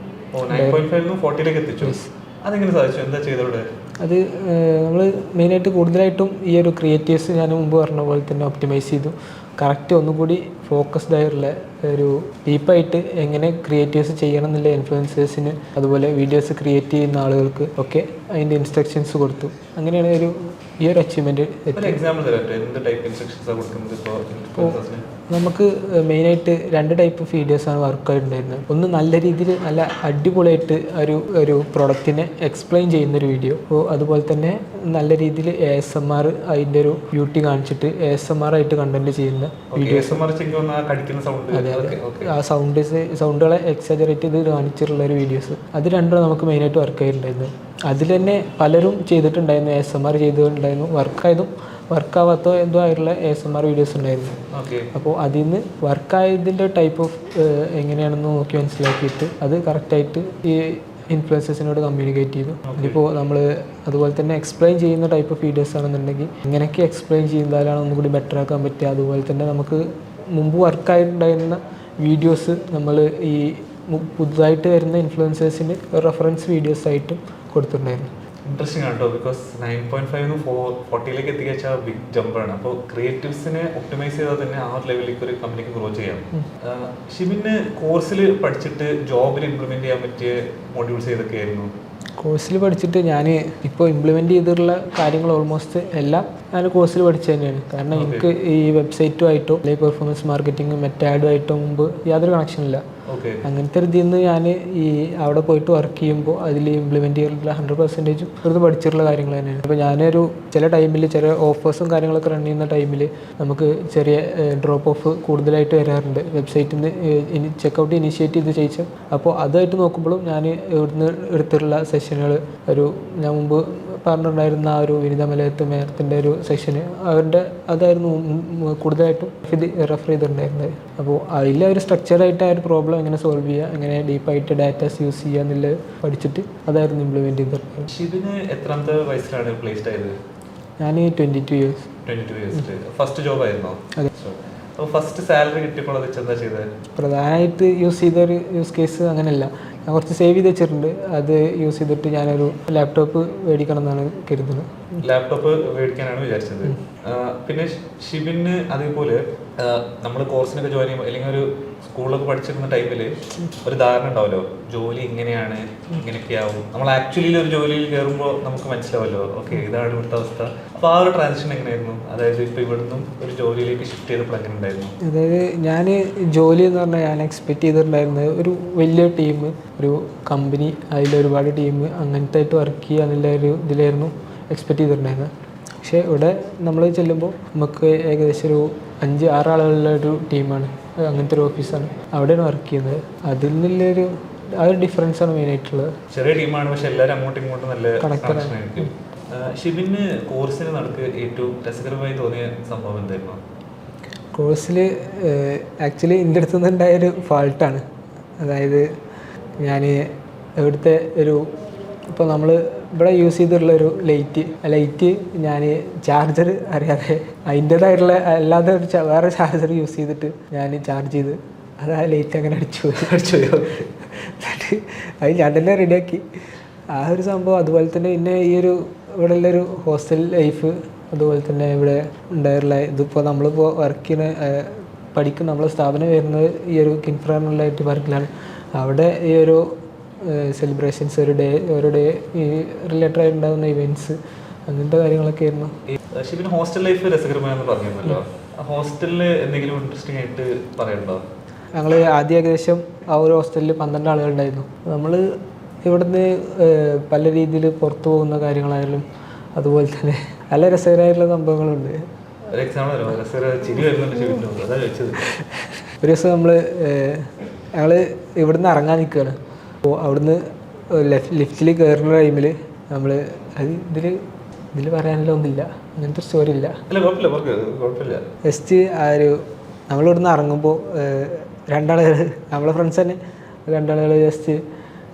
അത് നമ്മൾ മെയിനായിട്ട് കൂടുതലായിട്ടും ഈ ഒരു ക്രിയേറ്റീവ്സ് ഞാൻ മുമ്പ് പറഞ്ഞ പോലെ തന്നെ ഒപ്റ്റിമൈസ് ചെയ്തു. കറക്റ്റ് ഒന്നുകൂടി ഫോക്കസ്ഡ് ആയിട്ടുള്ള ഒരു ഡീപ്പായിട്ട് എങ്ങനെ ക്രിയേറ്റീവ്സ് ചെയ്യണം എന്നുള്ള ഇൻഫ്ലുവൻസേഴ്സിന് അതുപോലെ വീഡിയോസ് ക്രിയേറ്റ് ചെയ്യുന്ന ആളുകൾക്ക് ഒക്കെ അതിൻ്റെ ഇൻസ്ട്രക്ഷൻസ് കൊടുത്തു. അങ്ങനെയാണ് ഈ ഒരു അച്ചീവ്മെൻറ്റ്. നമുക്ക് മെയിനായിട്ട് 2 ടൈപ്പ് വീഡിയോസാണ് വർക്കായിട്ടുണ്ടായിരുന്നത്. ഒന്ന് നല്ല രീതിയിൽ നല്ല അടിപൊളിയായിട്ട് ഒരു പ്രൊഡക്റ്റിനെ എക്സ്പ്ലെയിൻ ചെയ്യുന്നൊരു വീഡിയോ. അപ്പോൾ അതുപോലെ തന്നെ നല്ല രീതിയിൽ ASMR അതിൻ്റെ ഒരു ബ്യൂട്ടി കാണിച്ചിട്ട് ASMR ആയിട്ട് കണ്ടന്റ് ചെയ്യുന്ന വീഡിയോസ്. ആ സൗണ്ടുകളെ എക്സാജറേറ്റ് ചെയ്ത് കാണിച്ചിട്ടുള്ള ഒരു വീഡിയോസ്, അത് രണ്ടും നമുക്ക് മെയിനായിട്ട് വർക്കായിട്ടുണ്ടായിരുന്നു. അതിൽ തന്നെ പലരും ചെയ്തിട്ടുണ്ടായിരുന്നു, ASMR ചെയ്തിട്ടുണ്ടായിരുന്നു. വർക്കാവാത്തോ എന്തോ ആയിട്ടുള്ള ASMR വീഡിയോസ് ഉണ്ടായിരുന്നു. അപ്പോൾ അതിൽ നിന്ന് വർക്കായതിൻ്റെ ടൈപ്പ് ഓഫ് എങ്ങനെയാണെന്ന് നോക്കി മനസ്സിലാക്കിയിട്ട് അത് കറക്റ്റായിട്ട് ഈ ഇൻഫ്ലുവൻസേഴ്സിനോട് കമ്മ്യൂണിക്കേറ്റ് ചെയ്തു. ഇതിപ്പോൾ നമ്മൾ അതുപോലെ തന്നെ എക്സ്പ്ലെയിൻ ചെയ്യുന്ന ടൈപ്പ് ഓഫ് വീഡിയോസ് ആണെന്നുണ്ടെങ്കിൽ എങ്ങനെയൊക്കെ എക്സ്പ്ലെയിൻ ചെയ്യുന്നതിലാണ് ഒന്നുകൂടി ബെറ്റർ ആക്കാൻ പറ്റുക. അതുപോലെ തന്നെ നമുക്ക് മുമ്പ് വർക്കായിട്ടുണ്ടായിരുന്ന വീഡിയോസ് നമ്മൾ ഈ പുതുതായിട്ട് വരുന്ന ഇൻഫ്ലുവൻസേഴ്സിന് റെഫറൻസ് വീഡിയോസ് ആയിട്ടും കൊടുത്തിട്ടുണ്ടായിരുന്നു. ഇൻട്രസ്റ്റിംഗ് ആണ് കേട്ടോ, ബിക്കോസ് 9.5 40 എത്തിക്കാച്ചാൽ ബിഗ് ജമ്പാണ്. അപ്പോൾ ക്രിയേറ്റീവ്സിനെ ഒപ്റ്റിമൈസ് ചെയ്താൽ തന്നെ ആ ലെവലിലേക്ക് ഒരു കമ്പനിക്ക് ഗ്രോ ചെയ്യാം. ഷിബിന് കോഴ്സിൽ പഠിച്ചിട്ട് ജോബിൽ ഇംപ്ലിമെൻറ്റ് ചെയ്യാൻ പറ്റിയ മോഡ്യൂൾസ് ഏതൊക്കെയായിരുന്നു? കോഴ്സിൽ പഠിച്ചിട്ട് ഞാൻ ഇപ്പോൾ ഇംപ്ലിമെൻറ്റ് ചെയ്തിട്ടുള്ള കാര്യങ്ങൾ ഓൾമോസ്റ്റ് എല്ലാം ഞാൻ കോഴ്സിൽ പഠിച്ചു തന്നെയാണ്. കാരണം എനിക്ക് ഈ വെബ്സൈറ്റുമായിട്ടോ അല്ലെങ്കിൽ പെർഫോമൻസ് മാർക്കറ്റിംഗ് മെറ്റാഡുമായിട്ടോ മുമ്പ് യാതൊരു കണക്ഷനില്ല. അങ്ങനത്തെ ഒരു ഇതിൽ നിന്ന് ഞാൻ ഈ അവിടെ പോയിട്ട് വർക്ക് ചെയ്യുമ്പോൾ അതിൽ ഇംപ്ലിമെൻറ്റ് ചെയ്തിട്ടുള്ള 100% ഇവിടുന്ന് പഠിച്ചിട്ടുള്ള കാര്യങ്ങൾ തന്നെയാണ്. അപ്പോൾ ഞാനൊരു ചില ടൈമിൽ ചില ഓഫേഴ്സും കാര്യങ്ങളൊക്കെ റൺ ചെയ്യുന്ന ടൈമിൽ നമുക്ക് ചെറിയ ഡ്രോപ്പ് ഓഫ് കൂടുതലായിട്ട് വരാറുണ്ട് വെബ്സൈറ്റിൽ നിന്ന് ചെക്കൗട്ട് ഇനിഷ്യേറ്റ് ചെയ്ത് ചെയ്യിച്ചാൽ. അപ്പോൾ അതുമായിട്ട് നോക്കുമ്പോഴും ഞാൻ ഇവിടുന്ന് എടുത്തിട്ടുള്ള സെഷനുകൾ ഞാൻ മുമ്പ് പറഞ്ഞിട്ടുണ്ടായിരുന്ന ആ ഒരു വിനിത മലയത്ത് മേയത്തിൻ്റെ ഒരു സെഷന് അതായിരുന്നു കൂടുതലായിട്ടും റെഫർ ചെയ്തിട്ടുണ്ടായിരുന്നത്. അപ്പോൾ അതിലെ ഒരു സ്ട്രക്ചറായിട്ട് ആ ഒരു പ്രോബ്ലം എങ്ങനെ സോൾവ് ചെയ്യുക, എങ്ങനെ ഡീപ്പായിട്ട് ഡാറ്റാസ് യൂസ് ചെയ്യുക എന്നുള്ളത് പഠിച്ചിട്ട് അതായിരുന്നു ഇംപ്ലിമെൻറ്റ് ചെയ്തിട്ടുള്ളത്. ഷിബിന് എത്രാമത്തെ വയസ്സിലാണ് പ്ലേസ്ഡ് ആയത്? ഞാൻ 22 years. ഫസ്റ്റ് ജോബ് ആയിരുന്നോ? അതെ. അപ്പോൾ ഫസ്റ്റ് സാലറി കിട്ടിയപ്പോൾ അത് എന്താ ചെയ്തത്? പ്രധാനമായിട്ട് യൂസ് ചെയ്തൊരു യൂസ് കേസ് അങ്ങനെയല്ല. ഞാൻ കുറച്ച് സേവ് ചെയ്ത് വെച്ചിട്ടുണ്ട്. അത് യൂസ് ചെയ്തിട്ട് ഞാനൊരു ലാപ്ടോപ്പ് മേടിക്കണം എന്നാണ് കരുതുന്നത്. ലാപ്ടോപ്പ് മേടിക്കാനാണ് വിചാരിച്ചത്. പിന്നെ ഷിബിന് അതേപോലെ നമ്മൾ കോഴ്സിനൊക്കെ ജോയിൻ ചെയ്യുമ്പോൾ അല്ലെങ്കിൽ ഒരു സ്കൂളിലൊക്കെ പഠിച്ചിരുന്ന ടൈമിൽ ഒരു ധാരണ ഉണ്ടാവല്ലോ, ജോലി ഇങ്ങനെയാണ്, ഇങ്ങനെയൊക്കെ ആവും. നമ്മൾ ആക്ച്വലി ഒരു ജോലിയിൽ കയറുമ്പോൾ നമുക്ക് മനസ്സിലാവല്ലോ, ഓക്കെ ഇതാണ് ഇവിടുത്തെ അവസ്ഥ. അപ്പോൾ ആ ഒരു ട്രാൻസിഷൻ എങ്ങനെയായിരുന്നു? അതായത് ഇപ്പോൾ ഇവിടുന്ന് ഒരു ജോലിയിലേക്ക് ഷിഫ്റ്റ് ചെയ്തപ്പോൾ എങ്ങനെ ഉണ്ടായിരുന്നു? അതായത് ഞാൻ ജോലി എന്ന് പറഞ്ഞാൽ ഞാൻ എക്സ്പെക്റ്റ് ചെയ്തിട്ടുണ്ടായിരുന്നത് ഒരു വലിയ ടീം, ഒരു കമ്പനി, അതിലൊരുപാട് ടീം അങ്ങനത്തെ ആയിട്ട് വർക്ക് ചെയ്യുക എന്നുള്ള ഒരു ഇതിലായിരുന്നു എക്സ്പെക്റ്റ് ചെയ്തിട്ടുണ്ടായിരുന്നത്. പക്ഷേ ഇവിടെ നമ്മൾ ചെല്ലുമ്പോൾ നമുക്ക് ഏകദേശം ഒരു 5-6 ആളുകളുള്ള ഒരു ടീമാണ്, അങ്ങനത്തെ ഒരു ഓഫീസാണ്, അവിടെയാണ് വർക്ക് ചെയ്യുന്നത്. അതിൽ നിന്നുള്ളൊരു ആ ഒരു ഡിഫറൻസാണ് മെയിനായിട്ടുള്ളത്. ചെറിയ ടീമാണ്, പക്ഷെ എല്ലാവരും അങ്ങോട്ടും ഇങ്ങോട്ടും നല്ല കണക്ഷൻ ആയിരിക്കും. ഷിബിന് കോഴ്സിന് നടക്ക് ഏറ്റവും രസകരമായി തോന്നിയ സംഭവം എന്തായിരുന്നു? കോഴ്സിൽ ആക്ച്വലി എൻ്റെ അടുത്ത് നിന്നുണ്ടായൊരു ഫാൾട്ടാണ്. അതായത് ഞാൻ ഇവിടുത്തെ ഇപ്പോൾ നമ്മൾ ഇവിടെ യൂസ് ചെയ്തിട്ടുള്ളൊരു ലൈറ്റ് ഞാൻ ചാർജർ അറിയാതെ അതിൻ്റേതായിട്ടുള്ള അല്ലാതെ വേറെ ചാർജർ യൂസ് ചെയ്തിട്ട് ഞാൻ ചാർജ് ചെയ്ത് അത് ആ ലൈറ്റ് അങ്ങനെ അടിച്ചു എന്നിട്ട് അത് ഞാൻ തന്നെ റെഡിയാക്കി ആ ഒരു സംഭവം. അതുപോലെ തന്നെ പിന്നെ ഈ ഇവിടെ ഉള്ളൊരു ഹോസ്റ്റൽ ലൈഫ്, അതുപോലെ തന്നെ ഇവിടെ ഉണ്ടായിട്ടുള്ള ഇതിപ്പോൾ നമ്മളിപ്പോൾ വർക്ക് പഠിക്കുന്ന നമ്മളെ സ്ഥാപനം വരുന്നത് ഈ ഒരു കിൻഫ്രാനുള്ളായിട്ട് വർക്കിലാണ്. അവിടെ ഈ ഒരു സെലിബ്രേഷൻസ്, ഓരോ ഡേ ഈ റിലേറ്റഡ് ആയിട്ട് ഉണ്ടാകുന്ന ഇവൻറ്റ്സ്, അങ്ങനത്തെ കാര്യങ്ങളൊക്കെ ആയിരുന്നു. ഷിബിന് ഹോസ്റ്റൽ ലൈഫ് രസകരമായെന്ന് പറഞ്ഞിരുന്നല്ലോ, ഹോസ്റ്റലിൽ എന്തെങ്കിലും ഇൻട്രസ്റ്റിംഗ് ആയിട്ട് പറയണ്ടോ? ഞങ്ങൾ ആദ്യം ഏകദേശം ആ ഒരു ഹോസ്റ്റലിൽ 12 ആളുകളുണ്ടായിരുന്നു. നമ്മൾ ഇവിടുന്ന് പല രീതിയിൽ പുറത്തു പോകുന്ന കാര്യങ്ങളായാലും അതുപോലെ തന്നെ നല്ല രസകരമായിട്ടുള്ള സംഭവങ്ങളുണ്ട്. ഒരു ദിവസം ഞങ്ങൾ ഇവിടുന്ന് ഇറങ്ങാൻ നിൽക്കുകയാണ്. അപ്പോൾ അവിടുന്ന് ലിഫ്റ്റിൽ കയറുന്ന ടൈമിൽ നമ്മൾ ഇതിൽ പറയാനുള്ള ഒന്നുമില്ല, അങ്ങനത്തെ ഒരു സ്റ്റോറി ഇല്ല. ജസ്റ്റ് നമ്മളിവിടുന്ന് ഇറങ്ങുമ്പോൾ 2 ആളുകൾ, നമ്മളെ ഫ്രണ്ട്സ് തന്നെ 2 ആളുകൾ ജസ്റ്റ്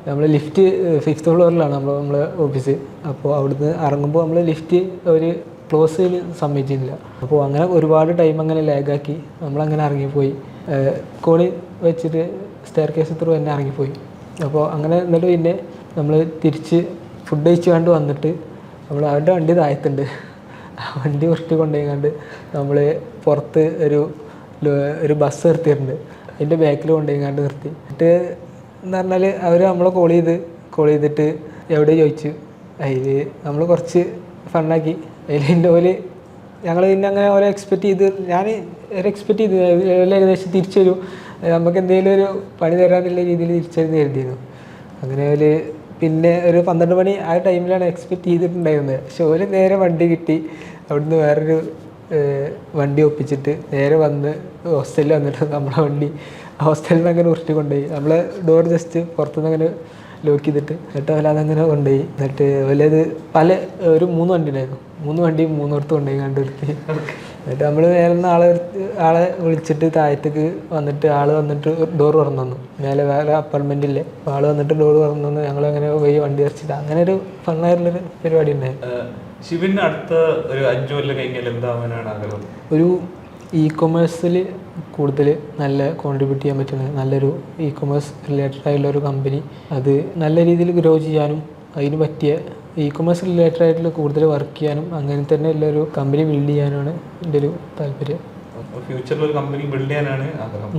നമ്മൾ ലിഫ്റ്റ് 5th ഫ്ലോറിലാണ് നമ്മളെ ഓഫീസ്. അപ്പോൾ അവിടുന്ന് ഇറങ്ങുമ്പോൾ നമ്മൾ ലിഫ്റ്റ് ഒരു ക്ലോസ് ചെയ്യാൻ സമ്മതിച്ചില്ല. അപ്പോൾ അങ്ങനെ ഒരുപാട് ടൈം അങ്ങനെ ലാഗാക്കി നമ്മളങ്ങനെ ഇറങ്ങിപ്പോയി. കോണി വെച്ചിട്ട് സ്റ്റെയർ കേസ് ത്രൂ തന്നെ ഇറങ്ങിപ്പോയി. അപ്പോൾ അങ്ങനെ എന്നിട്ട് പിന്നെ നമ്മൾ തിരിച്ച് ഫുഡ് കഴിച്ച് കണ്ട് വന്നിട്ട് നമ്മൾ അവരുടെ വണ്ടി താഴത്തുണ്ട്, ആ വണ്ടി ഉരുട്ടി കൊണ്ടുപോയിക്കാണ്ട് നമ്മൾ പുറത്ത് ഒരു ബസ് നിർത്തിയിട്ടുണ്ട്, അതിൻ്റെ ബാക്കിൽ കൊണ്ടുപോയിക്കാണ്ട് നിർത്തി. എന്നിട്ട് എന്ന് പറഞ്ഞാൽ അവർ നമ്മളെ കോൾ ചെയ്തിട്ട് എവിടെ ചോദിച്ചു. അതിൽ നമ്മൾ കുറച്ച് ഫണ്ണാക്കി. അതിൻ്റെ പോലെ ഞങ്ങൾ പിന്നെ അങ്ങനെ ഓരോ ഞാൻ എക്സ്പെക്റ്റ് ചെയ്ത് ഏകദേശം തിരിച്ചു വരും, നമുക്ക് എന്തെങ്കിലും ഒരു പണി തരാനുള്ള രീതിയിൽ തിരിച്ചറിഞ്ഞ് കരുതിയിരുന്നു. അങ്ങനെ പിന്നെ ഒരു 12 മണി ആ ടൈമിലാണ് എക്സ്പെക്റ്റ് ചെയ്തിട്ടുണ്ടായിരുന്നത്. പക്ഷെ നേരെ വണ്ടി കിട്ടി, അവിടുന്ന് വേറൊരു വണ്ടി ഒപ്പിച്ചിട്ട് നേരെ വന്ന് ഹോസ്റ്റലിൽ വന്നിട്ട് നമ്മളെ വണ്ടി ഹോസ്റ്റലിൽ നിന്ന് അങ്ങനെ ഉരുട്ടി കൊണ്ടുപോയി. നമ്മളെ ഡോർ ജസ്റ്റ് പുറത്തുനിന്ന് അങ്ങനെ ലോക്ക് ചെയ്തിട്ട് എന്നിട്ട് അതങ്ങനെ കൊണ്ടുപോയി. എന്നിട്ട് ഒരു 3 വണ്ടി ഉണ്ടായിരുന്നു, 3 വണ്ടിയും 3 കൊണ്ടുപോയി കണ്ടെടുത്ത്. എന്നിട്ട് നമ്മൾ നേരെ ആളെ വിളിച്ചിട്ട് താഴത്തേക്ക് വന്നിട്ട് വന്നിട്ട് ഡോർ തുറന്നു തന്നു. മേലെ വേറെ അപ്പാർട്ട്മെൻറ്റില്ലേ, അപ്പോൾ ആൾ വന്നിട്ട് ഡോർ തുറന്നു തന്നു. ഞങ്ങളങ്ങനെ പോയി വണ്ടി വരച്ചിട്ട് അങ്ങനെ ഒരു ഫണ്ണായിട്ടുള്ളൊരു പരിപാടി ഉണ്ടായിരുന്നു. ഷിബിന് അടുത്ത ഒരു 5 കൊല്ലം കഴിഞ്ഞാൽ എന്താവാനാണ് ആഗ്രഹം? ഒരു ഇ-കൊമേഴ്സിൽ കൂടുതൽ നല്ല കോൺട്രിബ്യൂട്ട് ചെയ്യാൻ പറ്റുന്ന നല്ലൊരു ഇ-കൊമേഴ്സ് റിലേറ്റഡ് ആയിട്ടുള്ള ഒരു കമ്പനി, അത് നല്ല രീതിയിൽ ഗ്രോ ചെയ്യാനും അതിന് പറ്റിയ ഇ-കൊമേഴ്സ് റിലേറ്റഡ് ആയിട്ടുള്ള കൂടുതൽ വർക്ക് ചെയ്യാനും അങ്ങനെ തന്നെ ഉള്ളൊരു കമ്പനി ബിൽഡ് ചെയ്യാനാണ് എൻ്റെ ഒരു താല്പര്യം. ഫ്യൂച്ചറിൽ ഒരു കമ്പനി ബിൽഡ് ചെയ്യാനാണ് ആഗ്രഹം.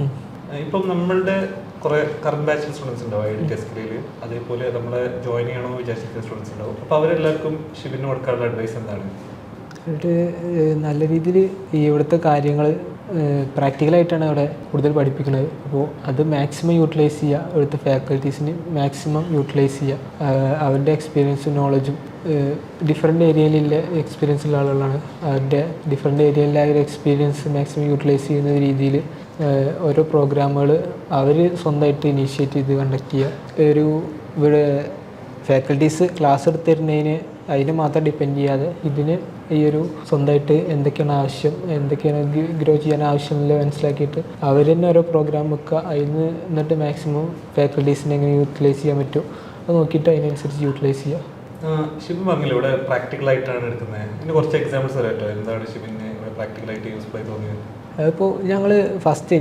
ഇപ്പം നമ്മളുടെ കുറേ കറണ്ട് ബാച്ചിൽ സ്റ്റുഡൻസ് ഉണ്ടാവും IIT അതേപോലെ നമ്മളെ ജോയിൻ ചെയ്യണമെന്ന് വിചാരിച്ചിരിക്കുന്ന സ്റ്റുഡൻസ് ഉണ്ടാവും. അപ്പോൾ അവരെല്ലാവർക്കും ഷിബിന് കൊടുക്കാനുള്ള അഡ്വൈസ് എന്താണ്? നല്ല രീതിയിൽ ഇവിടുത്തെ കാര്യങ്ങൾ പ്രാക്ടിക്കലായിട്ടാണ് അവിടെ കൂടുതൽ പഠിപ്പിക്കുന്നത്. അപ്പോൾ അത് മാക്സിമം യൂട്ടിലൈസ് ചെയ്യുക, ഇവിടുത്തെ ഫാക്കൽറ്റീസിന് മാക്സിമം യൂട്ടിലൈസ് ചെയ്യുക. അവരുടെ എക്സ്പീരിയൻസും നോളജും ഡിഫറെൻ്റ് ഏരിയയിലുള്ള എക്സ്പീരിയൻസ് ഉള്ള ആളുകളാണ്. അവരുടെ ഡിഫറെൻ്റ് ഏരിയയിലെ ആ ഒരു എക്സ്പീരിയൻസ് മാക്സിമം യൂട്ടിലൈസ് ചെയ്യുന്ന രീതിയിൽ ഓരോ പ്രോഗ്രാമുകൾ അവർ സ്വന്തമായിട്ട് ഇനീഷ്യേറ്റ് ചെയ്ത് കണ്ടക്ട് ചെയ്യുക. ഇവിടെ ഫാക്കൽറ്റീസ് ക്ലാസ് എടുത്തിരുന്നതിന് അതിന് മാത്രം ഡിപ്പെൻഡ് ചെയ്യാതെ ഇതിന് സ്വന്തമായിട്ട് എന്തൊക്കെയാണ് ആവശ്യം, എന്തൊക്കെയാണ് ഗ്രോ ചെയ്യാൻ ആവശ്യമില്ല മനസ്സിലാക്കിയിട്ട് അവർ തന്നെ ഓരോ പ്രോഗ്രാം വെക്കുക. അതിന് എന്നിട്ട് മാക്സിമം ഫാക്കൽറ്റീസിനെ എങ്ങനെ യൂട്ടിലൈസ് ചെയ്യാൻ പറ്റും അത് നോക്കിയിട്ട് അതിനനുസരിച്ച് യൂട്ടിലൈസ് ചെയ്യുക. ഷിബിൻ പറഞ്ഞില്ല ഇവിടെ പ്രാക്ടിക്കലായിട്ടാണ് എടുക്കുന്നത്, ഇതിന് കുറച്ച് എക്സാമ്പിൾസ് പറയാമോ? എന്താണ് ഷിബിന് ഇവിടെ പ്രാക്ടിക്കലായിട്ട് യൂസ്ഫുൾ ആയി തോന്നിയത്? അതിപ്പോൾ ഞങ്ങൾ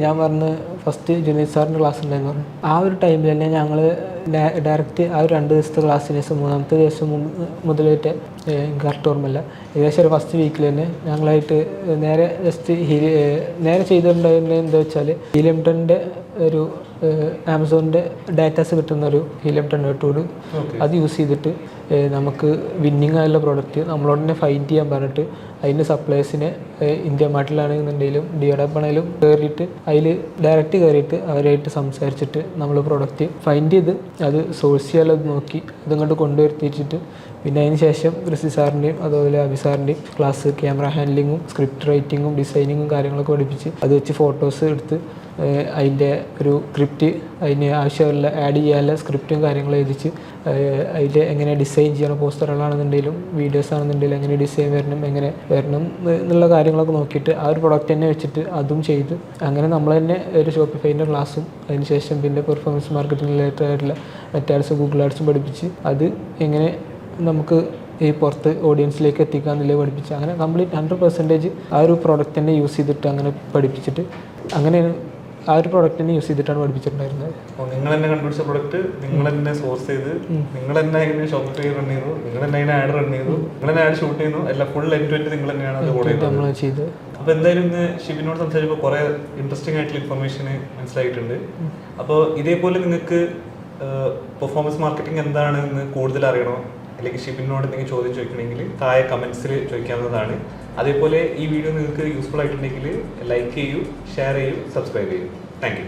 ഞാൻ ഫസ്റ്റ് ജുനൈദ് സാറിൻ്റെ ക്ലാസ് ഉണ്ടായിരുന്നു പറഞ്ഞു. ആ ഒരു ടൈമിൽ തന്നെ ഞങ്ങൾ ഡയറക്റ്റ് ആ ഒരു 2 ദിവസത്തെ ക്ലാസ്സിന് ശേഷം 3-ാമത്തെ ദിവസം മുതലായിട്ട് എനിക്ക് കറക്റ്റ് ഓർമ്മയില്ല, ഏകദേശം ഒരു ഫസ്റ്റ് വീക്കിൽ തന്നെ ഞങ്ങളായിട്ട് നേരെ നേരെ ചെയ്തിട്ടുണ്ടായിരുന്നത് എന്താ വെച്ചാൽ ഹീലിയം 10 ഒരു ആമസോണിൻ്റെ ഡാറ്റാസ് കിട്ടുന്ന ഒരു ഹീലിയം 10 ടൂൾ, അത് യൂസ് ചെയ്തിട്ട് നമുക്ക് വിന്നിങ് ആയുള്ള പ്രോഡക്റ്റ് നമ്മളോട് തന്നെ ഫൈൻഡ് ചെയ്യാൻ പറഞ്ഞിട്ട് അതിൻ്റെ സപ്ലൈസിനെ ഇന്ത്യ മാർട്ടിലാണെന്നുണ്ടെങ്കിലും ഡിയോഡപ്പാണെങ്കിലും കയറിയിട്ട് അതിൽ ഡയറക്റ്റ് കയറിയിട്ട് അവരായിട്ട് സംസാരിച്ചിട്ട് നമ്മൾ പ്രോഡക്റ്റ് ഫൈൻഡ് ചെയ്ത് അത് സോഴ്സ് ചെയ്യാനുള്ളത് നോക്കി അതങ്ങോട്ട് കൊണ്ടുവരുത്തിച്ചിട്ട് പിന്നെ അതിന് ശേഷം ഋഷി സാറിൻ്റെയും അതുപോലെ അഭി സാറിൻ്റെയും ക്ലാസ് ക്യാമറ ഹാൻഡ്ലിങ്ങും സ്ക്രിപ്റ്റ് റൈറ്റിങ്ങും ഡിസൈനിങ്ങും കാര്യങ്ങളൊക്കെ പഠിപ്പിച്ച് അത് വെച്ച് ഫോട്ടോസ് എടുത്ത് അതിൻ്റെ ഒരു സ്ക്രിപ്റ്റ് അതിന് ആവശ്യമുള്ള ആഡ് ചെയ്യാനുള്ള സ്ക്രിപ്റ്റും കാര്യങ്ങളും എഴുതിച്ച് അതിൽ എങ്ങനെ ഡിസൈൻ ചെയ്യണം, പോസ്റ്ററുകളാണെന്നുണ്ടെങ്കിലും വീഡിയോസ് ആണെന്നുണ്ടെങ്കിലും എങ്ങനെ ഡിസൈൻ എങ്ങനെ വരണം എന്നുള്ള കാര്യങ്ങളൊക്കെ നോക്കിയിട്ട് ആ ഒരു പ്രൊഡക്റ്റ് തന്നെ വെച്ചിട്ട് അതും ചെയ്ത് അങ്ങനെ നമ്മൾ തന്നെ ഒരു ഷോപ്പിഫൈൻ്റെ ക്ലാസ്സും അതിന് ശേഷം പിന്നെ പെർഫോമൻസ് മാർക്കറ്റിംഗ് റിലേറ്റഡ് ആയിട്ടുള്ള മെറ്റാഡ്സും ഗൂഗിൾ ആഡ്സും പഠിപ്പിച്ച് അത് എങ്ങനെ നമുക്ക് ഈ പുറത്ത് ഓഡിയൻസിലേക്ക് എത്തിക്കാമെന്നുള്ളത് പഠിപ്പിച്ച് അങ്ങനെ കംപ്ലീറ്റ് 100% ആ ഒരു പ്രോഡക്റ്റ് തന്നെ യൂസ് ചെയ്തിട്ട് അങ്ങനെ പഠിപ്പിച്ചിട്ട് അങ്ങനെ ആ ഒരു പ്രോഡക്റ്റ് തന്നെ യൂസ് ചെയ്തിട്ടാണ് പഠിപ്പിച്ചിട്ടുണ്ടായിരുന്നത്. നിങ്ങൾ തന്നെ കണ്ടുപിടിച്ച പ്രോഡക്റ്റ് നിങ്ങൾ തന്നെ സോഴ്സ് ചെയ്ത് നിങ്ങൾ തന്നെ അതിന് ഷോപ്പിഫൈ റൺ ചെയ്തു, നിങ്ങൾ തന്നെ അതിന് ആഡ് റൺ ചെയ്തു, നിങ്ങൾ തന്നെ ആഡ് ഷൂട്ട് ചെയ്യുന്നു, എല്ലാം ഫുൾ എൻഡ് ടു എൻഡ് നിങ്ങൾ തന്നെയാണ് അത് കൂടെ ചെയ്തത്. അപ്പോൾ എന്തായാലും ഇന്ന് ഷിബിനോട് സംസാരിച്ചപ്പോൾ കുറേ ഇൻട്രസ്റ്റിംഗ് ആയിട്ടുള്ള ഇൻഫർമേഷൻ മനസ്സിലായിട്ടുണ്ട്. അപ്പോൾ ഇതേപോലെ നിങ്ങൾക്ക് പെർഫോമൻസ് മാർക്കറ്റിംഗ് എന്താണെന്ന് കൂടുതൽ അറിയണോ അല്ലെങ്കിൽ ഷിബിനോട് എന്തെങ്കിലും ചോദ്യം ചോദിക്കണമെങ്കിൽ താഴെ കമൻസിൽ ചോദിക്കാവുന്നതാണ്. അതേപോലെ ഈ വീഡിയോ നിങ്ങൾക്ക് യൂസ്ഫുൾ ആയിട്ടുണ്ടെങ്കിൽ ലൈക്ക് ചെയ്യൂ, ഷെയർ ചെയ്യൂ, സബ്സ്ക്രൈബ് ചെയ്യൂ. Thank you.